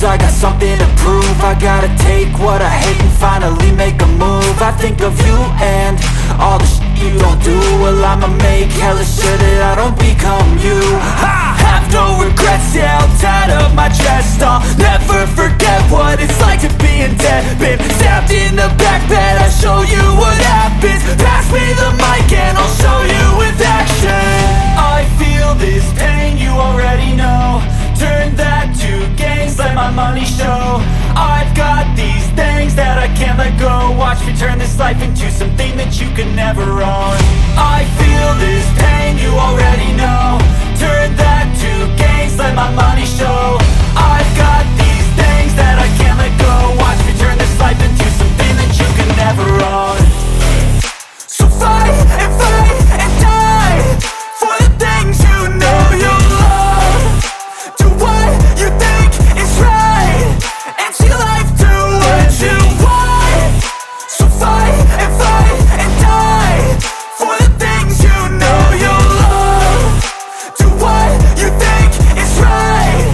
I got something to prove. I gotta take what I hate and finally make a move. I think of you and all the shit you don't do. Well, I'ma make hella sure that I don't become you. I have no regrets, yeah, I'll tie up my chest. I'll never forget what it's like to be in debt. Been stabbed in the back bed, I'll show you what happens. Pass me the mic and I'll show you with action. I feel this pain, you already know. Turn that to gains, let my money show. I've got these things that I can't let go. Watch me turn this life into something that you could never own. I feel this pain, you already know. Turn that to gains, let my money show. I've got these things that I can't let go. Watch me turn this life into something that you could never own. So fight and die for the things you know you love. Do what you think is right and see life do what you want. So fight and die for the things you know you love. Do what you think is right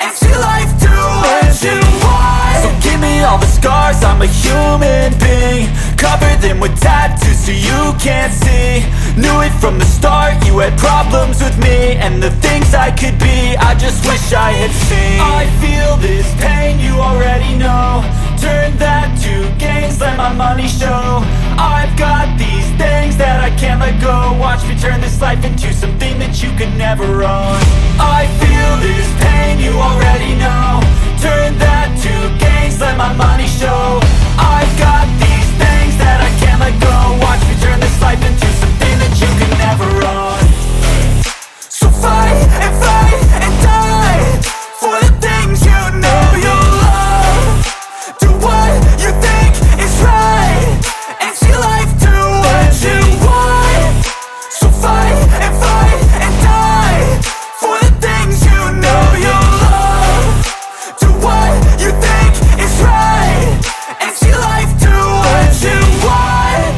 and see life do what you want. So give me all the scars, I'm a human being. Cover them with tattoos so you can't see. Knew it from the start, you had problems with me and the things I could be, I just wish I had seen. I feel this pain, you already know. Turn that to gains, let my money show. I've got these things that I can't let go. Watch me turn this life into something that you could never own. I feel this pain, you already know. Turn that to gains, let my money show. I've got these things that I can't let go. Watch me turn this life into something that you could never own. So fight and die for the things you know you love. Do what you think is right and see life do what you want. So fight and die for the things you know you love. Do what you think is right and see life do what you want.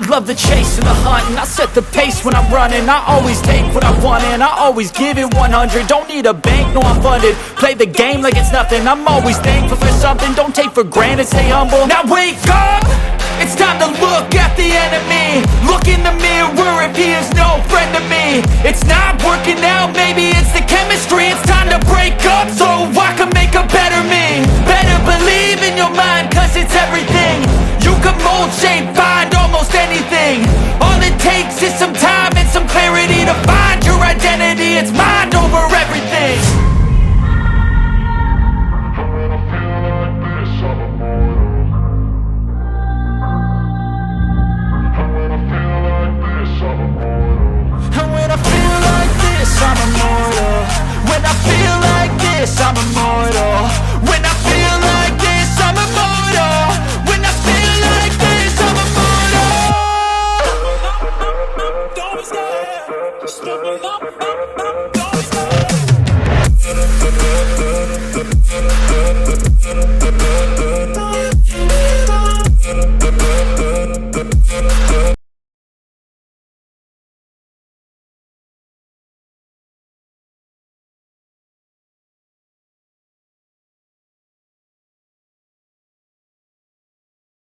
Love the chase and the hunt, and I set the pace when I'm running. I always take what I want and I always give it 100. Don't need a bank, no I'm funded. Play the game like it's nothing. I'm always thankful for something. Don't take for granted, stay humble. Now wake up! It's time to look at the enemy. Look in the mirror if he is no friend to me. It's not working out, maybe it's the chemistry. It's time to break up so I can make a better me. Better believe in your mind, cause it's everything. You can mold, shape, find almost anything. All it takes is some time and some clarity to find your identity. It's mind over everything. And when I feel like this, I'm immortal. When I feel like this, I'm immortal. When I feel like this, I'm immortal. When I feel like this, I'm immortal. Don't be scared. Just